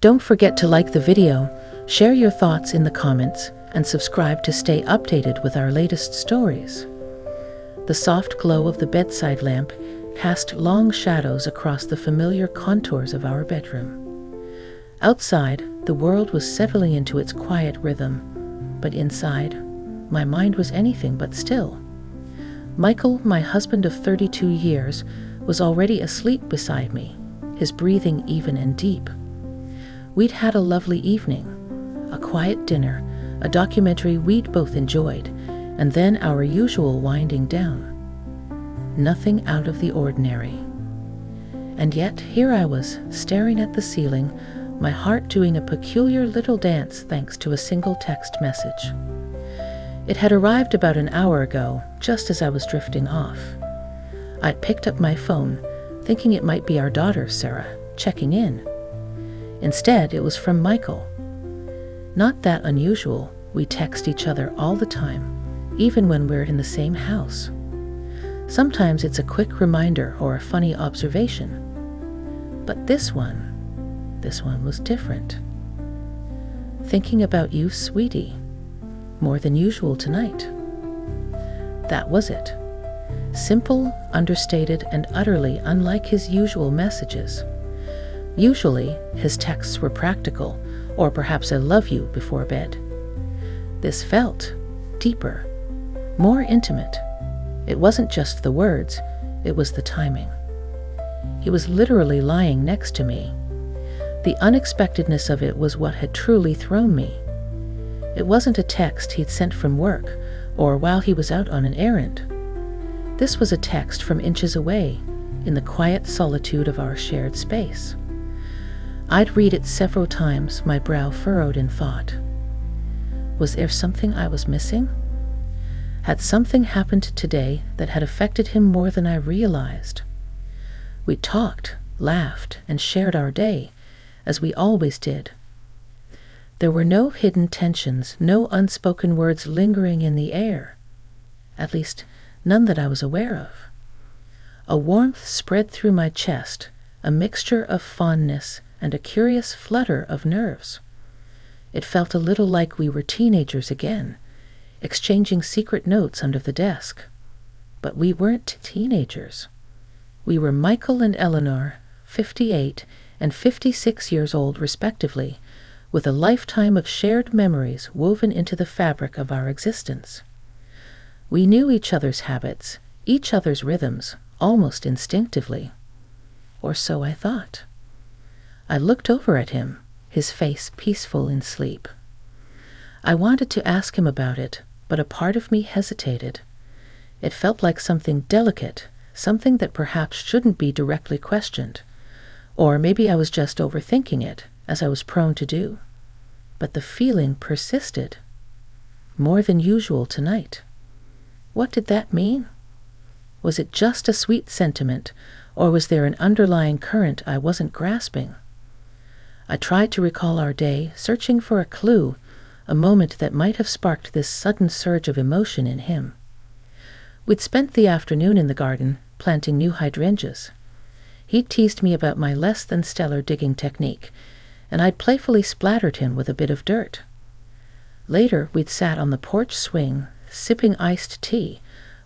Don't forget to like the video, share your thoughts in the comments, and subscribe to stay updated with our latest stories. The soft glow of the bedside lamp cast long shadows across the familiar contours of our bedroom. Outside, the world was settling into its quiet rhythm, but inside, my mind was anything but still. Michael, my husband of 32 years, was already asleep beside me, his breathing even and deep. We'd had a lovely evening, a quiet dinner, a documentary we'd both enjoyed, and then our usual winding down. Nothing out of the ordinary. And yet here I was, staring at the ceiling, my heart doing a peculiar little dance thanks to a single text message. It had arrived about an hour ago, just as I was drifting off. I'd picked up my phone, thinking it might be our daughter, Sarah, checking in. Instead, it was from Michael. Not that unusual, we text each other all the time, even when we're in the same house. Sometimes it's a quick reminder or a funny observation. But this one was different. Thinking about you, sweetie. More than usual tonight. That was it. Simple, understated, and utterly unlike his usual messages. Usually, his texts were practical, or perhaps I love you before bed. This felt deeper, more intimate. It wasn't just the words, it was the timing. He was literally lying next to me. The unexpectedness of it was what had truly thrown me. It wasn't a text he'd sent from work, or while he was out on an errand. This was a text from inches away, in the quiet solitude of our shared space. I'd read it several times, my brow furrowed in thought. Was there something I was missing? Had something happened today that had affected him more than I realized? We talked, laughed, and shared our day, as we always did. There were no hidden tensions, no unspoken words lingering in the air. At least, none that I was aware of. A warmth spread through my chest, a mixture of fondness and a curious flutter of nerves. It felt a little like we were teenagers again, exchanging secret notes under the desk. But we weren't teenagers. We were Michael and Eleanor, 58 and 56 years old respectively, with a lifetime of shared memories woven into the fabric of our existence. We knew each other's habits, each other's rhythms, almost instinctively. Or so I thought. I looked over at him, his face peaceful in sleep. I wanted to ask him about it, but a part of me hesitated. It felt like something delicate, something that perhaps shouldn't be directly questioned. Or maybe I was just overthinking it, as I was prone to do. But the feeling persisted. More than usual tonight. What did that mean? Was it just a sweet sentiment, or was there an underlying current I wasn't grasping? I tried to recall our day, searching for a clue, a moment that might have sparked this sudden surge of emotion in him. We'd spent the afternoon in the garden, planting new hydrangeas. He'd teased me about my less-than-stellar digging technique, and I'd playfully splattered him with a bit of dirt. Later, we'd sat on the porch swing, sipping iced tea,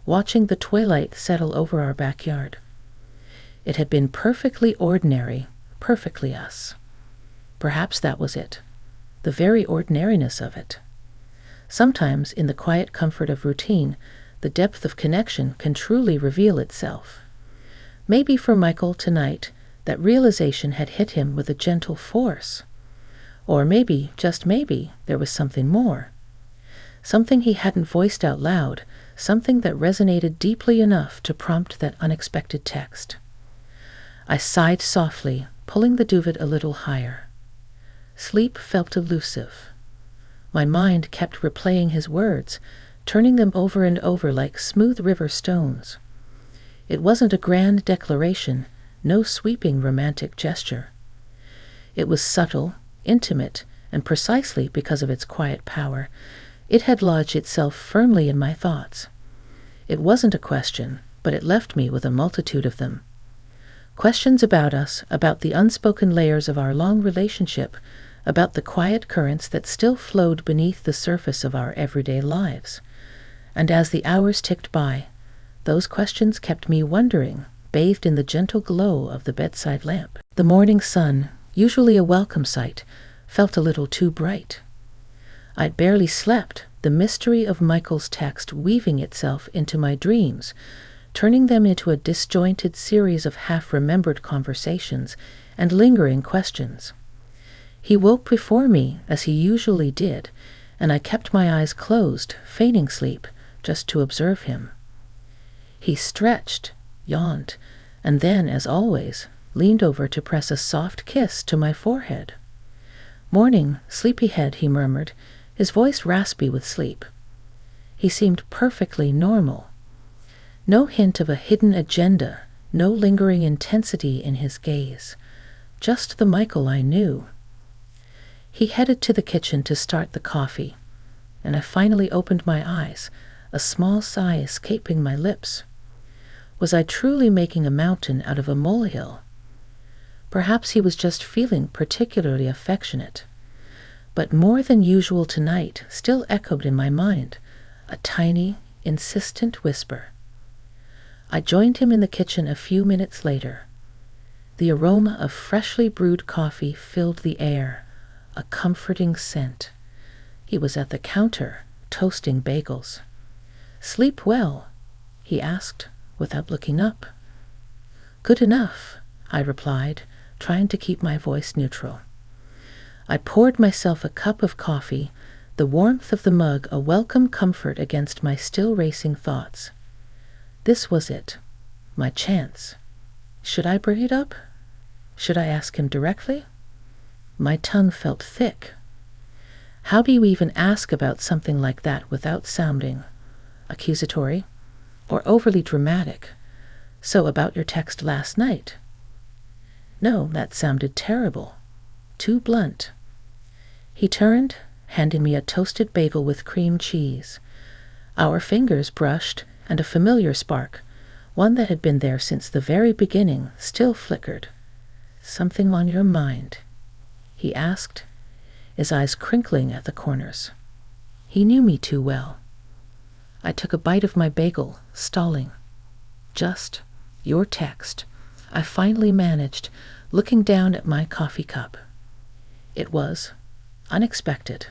watching the twilight settle over our backyard. It had been perfectly ordinary, perfectly us. Perhaps that was it, the very ordinariness of it. Sometimes, in the quiet comfort of routine, the depth of connection can truly reveal itself. Maybe for Michael tonight, that realization had hit him with a gentle force. Or maybe, just maybe, there was something more. Something he hadn't voiced out loud, something that resonated deeply enough to prompt that unexpected text. I sighed softly, pulling the duvet a little higher. Sleep felt elusive. My mind kept replaying his words, turning them over and over like smooth river stones. It wasn't a grand declaration, no sweeping romantic gesture. It was subtle, intimate, and precisely because of its quiet power, it had lodged itself firmly in my thoughts. It wasn't a question, but it left me with a multitude of them. Questions about us, about the unspoken layers of our long relationship, about the quiet currents that still flowed beneath the surface of our everyday lives. And as the hours ticked by, those questions kept me wondering, bathed in the gentle glow of the bedside lamp. The morning sun, usually a welcome sight, felt a little too bright. I'd barely slept, the mystery of Michael's text weaving itself into my dreams, turning them into a disjointed series of half-remembered conversations and lingering questions. He woke before me, as he usually did, and I kept my eyes closed, feigning sleep, just to observe him. He stretched, yawned, and then, as always, leaned over to press a soft kiss to my forehead. "Morning, sleepyhead," he murmured, his voice raspy with sleep. He seemed perfectly normal. No hint of a hidden agenda, no lingering intensity in his gaze. Just the Michael I knew. He headed to the kitchen to start the coffee, and I finally opened my eyes, a small sigh escaping my lips. Was I truly making a mountain out of a molehill? Perhaps he was just feeling particularly affectionate. But more than usual tonight still echoed in my mind, a tiny, insistent whisper. I joined him in the kitchen a few minutes later. The aroma of freshly brewed coffee filled the air, a comforting scent. He was at the counter, toasting bagels. "Sleep well?" he asked, without looking up. "Good enough," I replied, trying to keep my voice neutral. I poured myself a cup of coffee, the warmth of the mug a welcome comfort against my still racing thoughts. This was it, my chance. Should I bring it up? Should I ask him directly? My tongue felt thick. How do you even ask about something like that without sounding accusatory or overly dramatic? "So about your text last night?" No, that sounded terrible, too blunt. He turned, handing me a toasted bagel with cream cheese. Our fingers brushed, and a familiar spark, one that had been there since the very beginning, still flickered. "Something on your mind?" he asked, his eyes crinkling at the corners. He knew me too well. I took a bite of my bagel, stalling. "Just your text," I finally managed, looking down at my coffee cup. It was unexpected.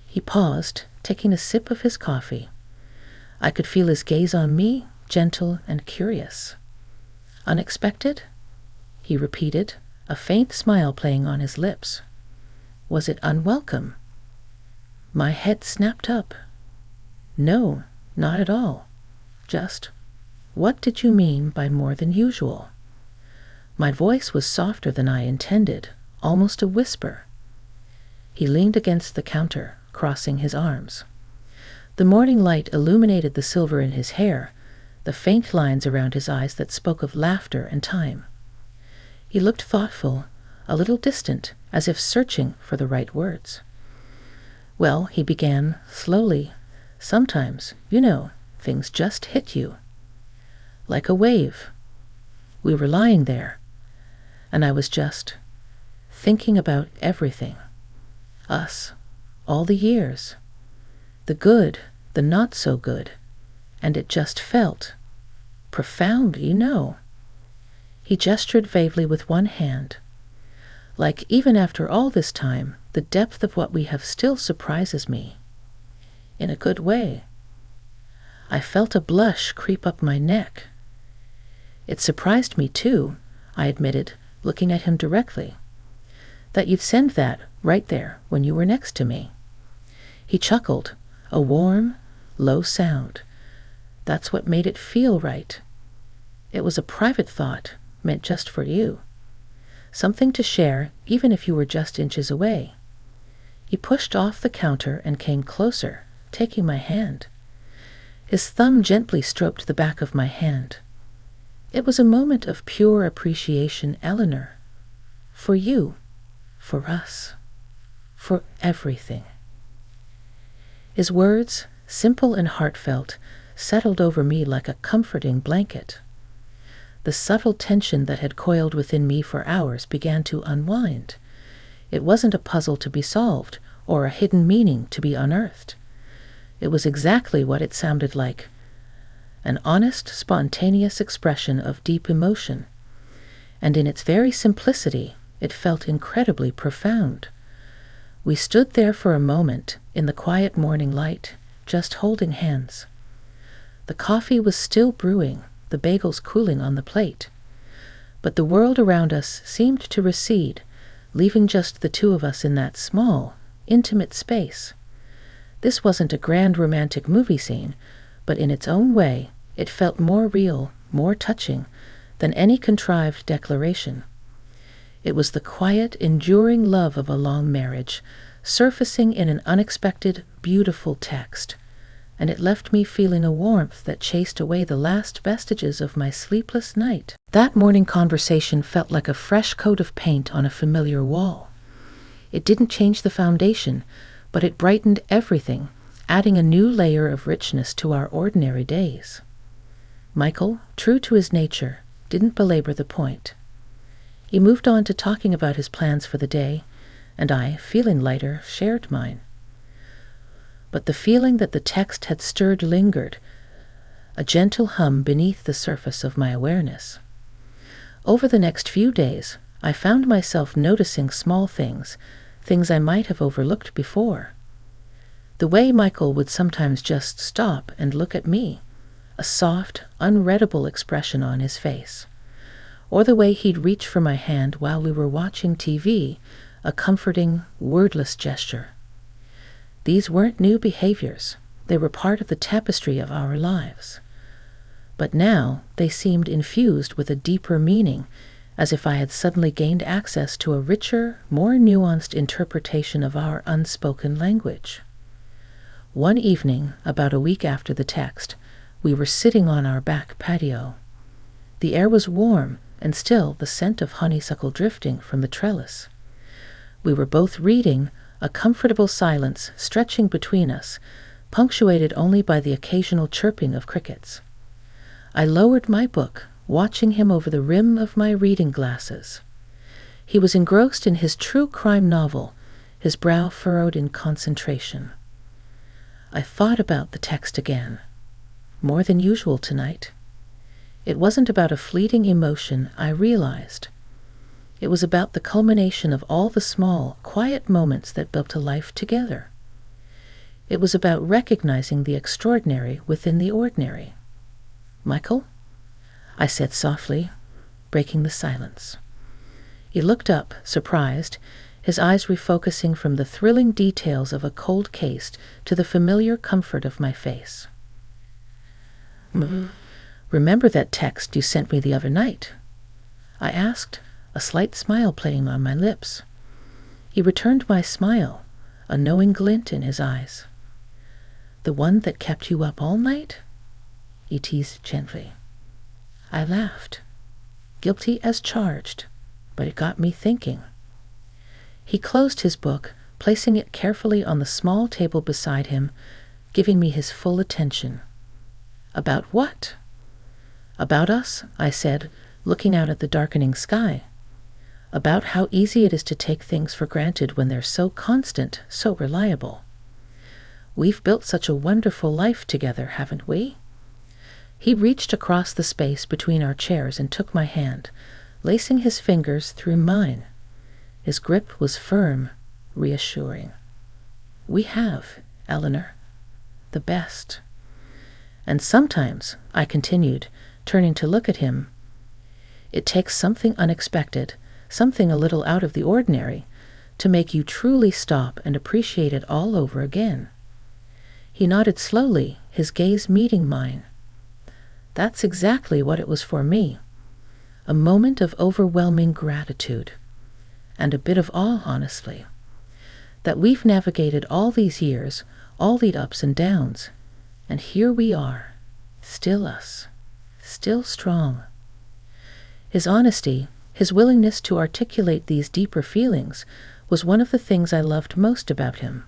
He paused, taking a sip of his coffee. I could feel his gaze on me, gentle and curious. "Unexpected?" he repeated, a faint smile playing on his lips. Was it unwelcome? My head snapped up. No, not at all. Just, what did you mean by more than usual? My voice was softer than I intended, almost a whisper. He leaned against the counter, crossing his arms. The morning light illuminated the silver in his hair, the faint lines around his eyes that spoke of laughter and time. He looked thoughtful, a little distant, as if searching for the right words. "Well," he began, slowly, "sometimes, things just hit you. Like a wave. We were lying there, and I was just thinking about everything. Us, all the years. The good, the not so good. And it just felt profound, He gestured vaguely with one hand. Like, even after all this time, the depth of what we have still surprises me. In a good way. I felt a blush creep up my neck. It surprised me, too, I admitted, looking at him directly, that you'd send that right there when you were next to me. He chuckled, a warm, low sound. That's what made it feel right. It was a private thought, meant just for you. Something to share, even if you were just inches away. He pushed off the counter and came closer, taking my hand. His thumb gently stroked the back of my hand. It was a moment of pure appreciation, Eleanor. For you, for us, for everything. His words, simple and heartfelt, settled over me like a comforting blanket. The subtle tension that had coiled within me for hours began to unwind. It wasn't a puzzle to be solved, or a hidden meaning to be unearthed. It was exactly what it sounded like: an honest, spontaneous expression of deep emotion. And in its very simplicity, it felt incredibly profound. We stood there for a moment, in the quiet morning light, just holding hands. The coffee was still brewing, the bagels cooling on the plate. But the world around us seemed to recede, leaving just the two of us in that small, intimate space. This wasn't a grand romantic movie scene, but in its own way, it felt more real, more touching, than any contrived declaration. It was the quiet, enduring love of a long marriage, surfacing in an unexpected, beautiful text, and it left me feeling a warmth that chased away the last vestiges of my sleepless night. That morning conversation felt like a fresh coat of paint on a familiar wall. It didn't change the foundation, but it brightened everything, adding a new layer of richness to our ordinary days. Michael, true to his nature, didn't belabor the point. He moved on to talking about his plans for the day, and I, feeling lighter, shared mine. But the feeling that the text had stirred lingered, a gentle hum beneath the surface of my awareness. Over the next few days, I found myself noticing small things I might have overlooked before. The way Michael would sometimes just stop and look at me, a soft, unreadable expression on his face. Or the way he'd reach for my hand while we were watching TV, a comforting, wordless gesture. These weren't new behaviors. They were part of the tapestry of our lives. But now they seemed infused with a deeper meaning, as if I had suddenly gained access to a richer, more nuanced interpretation of our unspoken language. One evening, about a week after the text, we were sitting on our back patio. The air was warm, and still the scent of honeysuckle drifting from the trellis. We were both reading, a comfortable silence stretching between us, punctuated only by the occasional chirping of crickets. I lowered my book, watching him over the rim of my reading glasses. He was engrossed in his true crime novel, his brow furrowed in concentration. I thought about the text again, more than usual tonight. It wasn't about a fleeting emotion, I realized. It was about the culmination of all the small, quiet moments that built a life together. It was about recognizing the extraordinary within the ordinary. "Michael?" I said softly, breaking the silence. He looked up, surprised, his eyes refocusing from the thrilling details of a cold case to the familiar comfort of my face. "Remember that text you sent me the other night?" I asked, a slight smile playing on my lips. He returned my smile, a knowing glint in his eyes. "The one that kept you up all night?" he teased gently. I laughed, guilty as charged, but it got me thinking. He closed his book, placing it carefully on the small table beside him, giving me his full attention. "About what?" "About us," I said, looking out at the darkening sky. "About how easy it is to take things for granted when they're so constant, so reliable. We've built such a wonderful life together, haven't we?" He reached across the space between our chairs and took my hand, lacing his fingers through mine. His grip was firm, reassuring. "We have, Eleanor. The best. And sometimes," I continued, turning to look at him, "it takes something unexpected, something a little out of the ordinary, to make you truly stop and appreciate it all over again." He nodded slowly, his gaze meeting mine. That's exactly what it was for me. A moment of overwhelming gratitude. And a bit of awe, honestly. That we've navigated all these years, all the ups and downs, and here we are, still us, still strong. His honesty, his willingness to articulate these deeper feelings, was one of the things I loved most about him.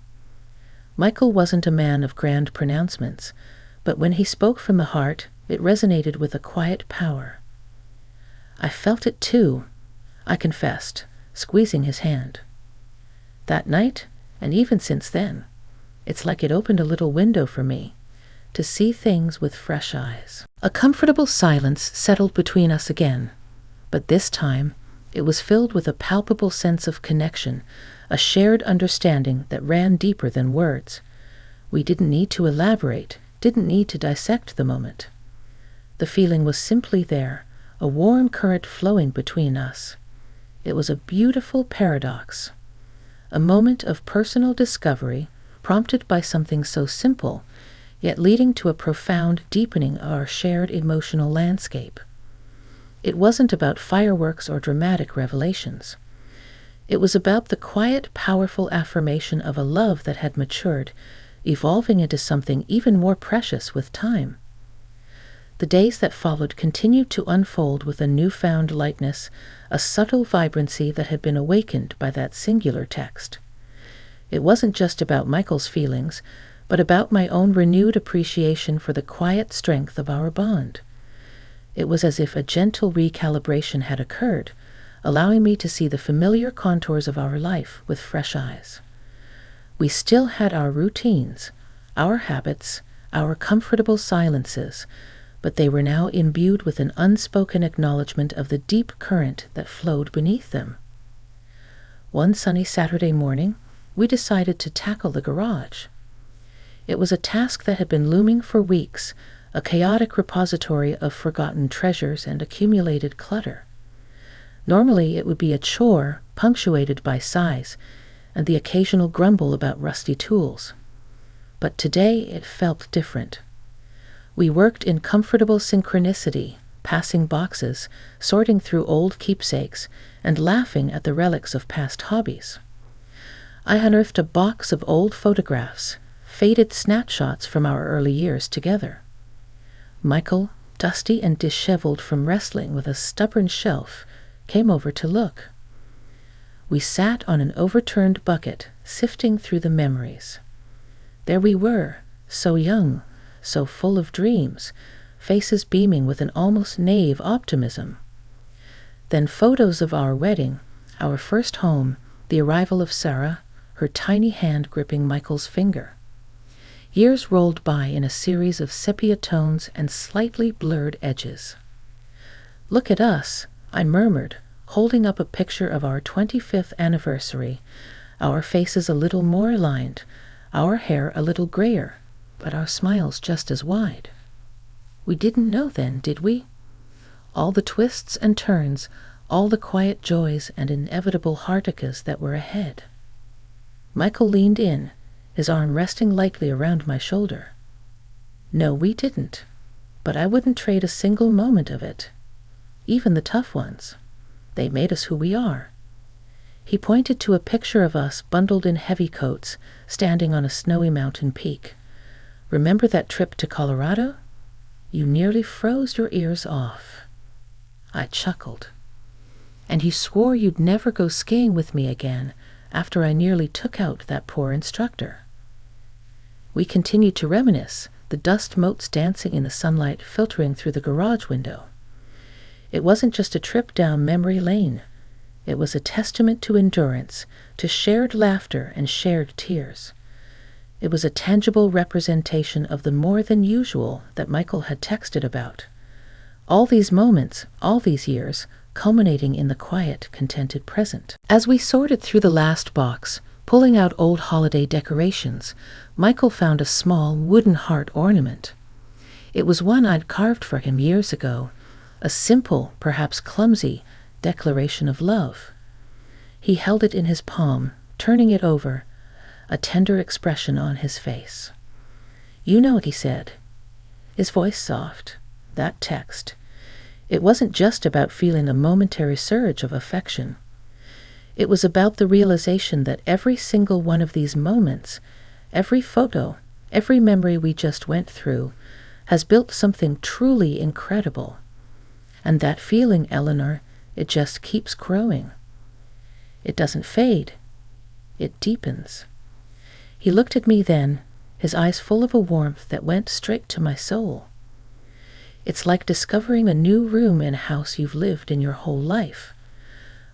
Michael wasn't a man of grand pronouncements, but when he spoke from the heart, it resonated with a quiet power. I felt it too, I confessed, squeezing his hand. That night, and even since then, it's like it opened a little window for me to see things with fresh eyes. A comfortable silence settled between us again, but this time it was filled with a palpable sense of connection, a shared understanding that ran deeper than words. We didn't need to elaborate, didn't need to dissect the moment. The feeling was simply there, a warm current flowing between us. It was a beautiful paradox, a moment of personal discovery prompted by something so simple, yet leading to a profound deepening of our shared emotional landscape. It wasn't about fireworks or dramatic revelations. It was about the quiet, powerful affirmation of a love that had matured, evolving into something even more precious with time. The days that followed continued to unfold with a newfound lightness, a subtle vibrancy that had been awakened by that singular text. It wasn't just about Michael's feelings, but about my own renewed appreciation for the quiet strength of our bond. It was as if a gentle recalibration had occurred, allowing me to see the familiar contours of our life with fresh eyes. We still had our routines, our habits, our comfortable silences, but they were now imbued with an unspoken acknowledgement of the deep current that flowed beneath them. One sunny Saturday morning, we decided to tackle the garage. It was a task that had been looming for weeks, a chaotic repository of forgotten treasures and accumulated clutter. Normally it would be a chore punctuated by sighs and the occasional grumble about rusty tools. But today it felt different. We worked in comfortable synchronicity, passing boxes, sorting through old keepsakes, and laughing at the relics of past hobbies. I unearthed a box of old photographs, faded snapshots from our early years together. Michael, dusty and disheveled from wrestling with a stubborn shelf, came over to look. We sat on an overturned bucket, sifting through the memories. There we were, so young, so full of dreams, faces beaming with an almost naive optimism. Then photos of our wedding, our first home, the arrival of Sarah, her tiny hand gripping Michael's finger. Years rolled by in a series of sepia tones and slightly blurred edges. "Look at us," I murmured, holding up a picture of our 25th anniversary, our faces a little more aligned, our hair a little grayer, but our smiles just as wide. We didn't know then, did we? All the twists and turns, all the quiet joys and inevitable heartaches that were ahead. Michael leaned in, his arm resting lightly around my shoulder. No, we didn't, but I wouldn't trade a single moment of it. Even the tough ones. They made us who we are. He pointed to a picture of us bundled in heavy coats, standing on a snowy mountain peak. Remember that trip to Colorado? You nearly froze your ears off. I chuckled. And you swore you'd never go skiing with me again after I nearly took out that poor instructor. We continued to reminisce, the dust motes dancing in the sunlight filtering through the garage window. It wasn't just a trip down memory lane. It was a testament to endurance, to shared laughter and shared tears. It was a tangible representation of the more than usual that Michael had texted about. All these moments, all these years, culminating in the quiet, contented present. As we sorted through the last box, pulling out old holiday decorations, Michael found a small wooden heart ornament. It was one I'd carved for him years ago, a simple, perhaps clumsy, declaration of love. He held it in his palm, turning it over, a tender expression on his face. "You know," he said, his voice soft, that text. It wasn't just about feeling a momentary surge of affection. It was about the realization that every single one of these moments, every photo, every memory we just went through, has built something truly incredible. And that feeling, Eleanor, it just keeps growing. It doesn't fade. It deepens. He looked at me then, his eyes full of a warmth that went straight to my soul. It's like discovering a new room in a house you've lived in your whole life.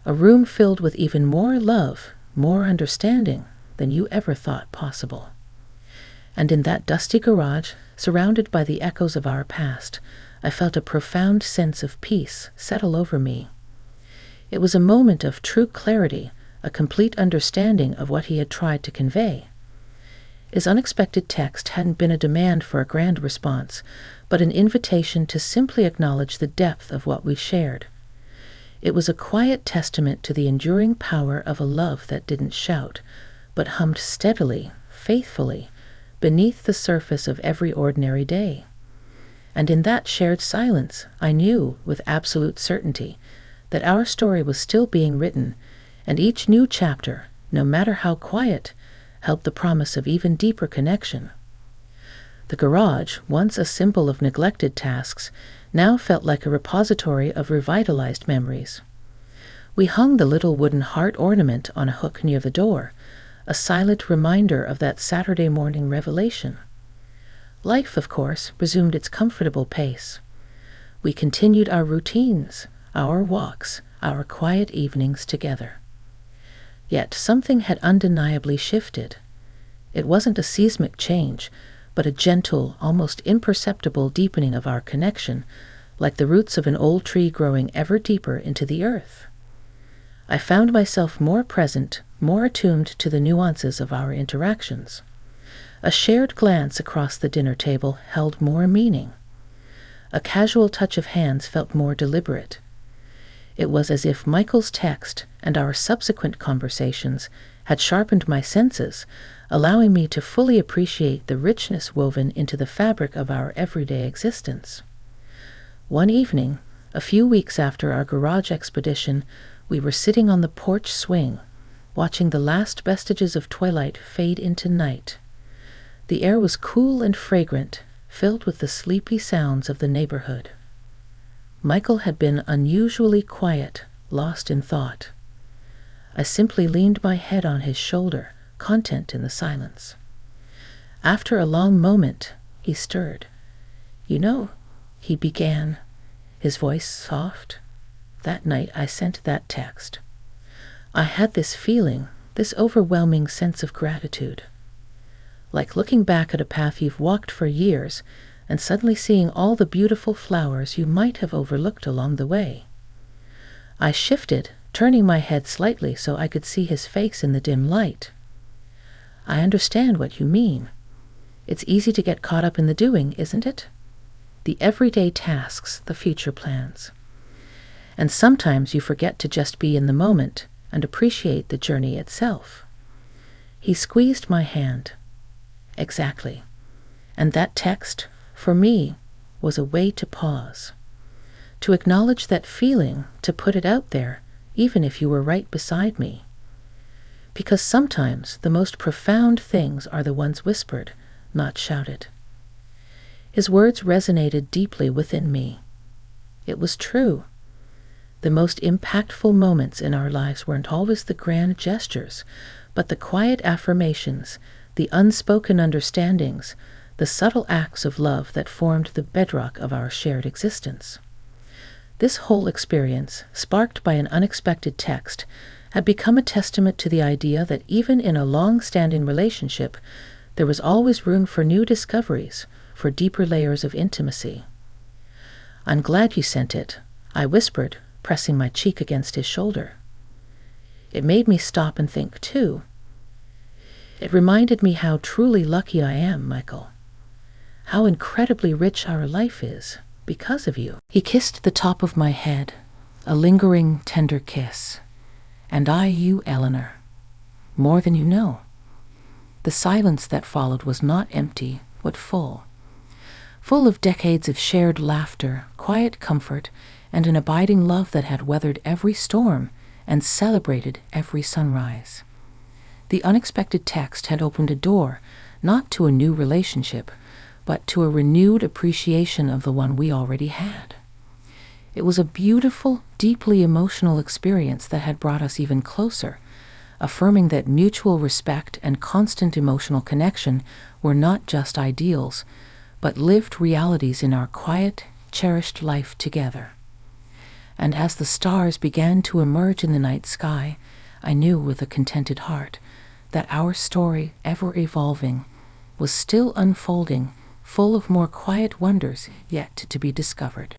A room filled with even more love, more understanding than you ever thought possible. And in that dusty garage, surrounded by the echoes of our past, I felt a profound sense of peace settle over me. It was a moment of true clarity, a complete understanding of what he had tried to convey. His unexpected text hadn't been a demand for a grand response, but an invitation to simply acknowledge the depth of what we shared. It was a quiet testament to the enduring power of a love that didn't shout, but hummed steadily, faithfully, beneath the surface of every ordinary day. And in that shared silence, I knew, with absolute certainty, that our story was still being written, and each new chapter, no matter how quiet, held the promise of even deeper connection. The garage, once a symbol of neglected tasks, now felt like a repository of revitalized memories. We hung the little wooden heart ornament on a hook near the door, a silent reminder of that Saturday morning revelation. Life, of course, resumed its comfortable pace. We continued our routines, our walks, our quiet evenings together. Yet something had undeniably shifted. It wasn't a seismic change, but a gentle, almost imperceptible deepening of our connection, like the roots of an old tree growing ever deeper into the earth. I found myself more present, more attuned to the nuances of our interactions. A shared glance across the dinner table held more meaning. A casual touch of hands felt more deliberate. It was as if Michael's text and our subsequent conversations had sharpened my senses, allowing me to fully appreciate the richness woven into the fabric of our everyday existence. One evening, a few weeks after our garage expedition, we were sitting on the porch swing, watching the last vestiges of twilight fade into night. The air was cool and fragrant, filled with the sleepy sounds of the neighborhood. Michael had been unusually quiet, lost in thought. I simply leaned my head on his shoulder, content in the silence. After a long moment, he stirred. "You know," he began, his voice soft, "that night I sent that text. I had this feeling, this overwhelming sense of gratitude. Like looking back at a path you've walked for years and suddenly seeing all the beautiful flowers you might have overlooked along the way." I shifted, turning my head slightly so I could see his face in the dim light. "I understand what you mean. It's easy to get caught up in the doing, isn't it? The everyday tasks, the future plans. And sometimes you forget to just be in the moment and appreciate the journey itself." He squeezed my hand. "Exactly. And that text, for me, was a way to pause. To acknowledge that feeling, to put it out there, even if you were right beside me. Because sometimes the most profound things are the ones whispered, not shouted." His words resonated deeply within me. It was true. The most impactful moments in our lives weren't always the grand gestures, but the quiet affirmations, the unspoken understandings, the subtle acts of love that formed the bedrock of our shared existence. This whole experience, sparked by an unexpected text, had become a testament to the idea that even in a long-standing relationship, there was always room for new discoveries, for deeper layers of intimacy. "I'm glad you sent it," I whispered, pressing my cheek against his shoulder. It made me stop and think, too. It reminded me how truly lucky I am, Michael. How incredibly rich our life is, because of you. He kissed the top of my head, a lingering, tender kiss. "And I you, Eleanor. More than you know." The silence that followed was not empty, but full. Full of decades of shared laughter, quiet comfort, and an abiding love that had weathered every storm and celebrated every sunrise. The unexpected text had opened a door, not to a new relationship, but to a renewed appreciation of the one we already had. It was a beautiful, deeply emotional experience that had brought us even closer, affirming that mutual respect and constant emotional connection were not just ideals, but lived realities in our quiet, cherished life together. And as the stars began to emerge in the night sky, I knew with a contented heart that our story, ever evolving, was still unfolding, full of more quiet wonders yet to be discovered.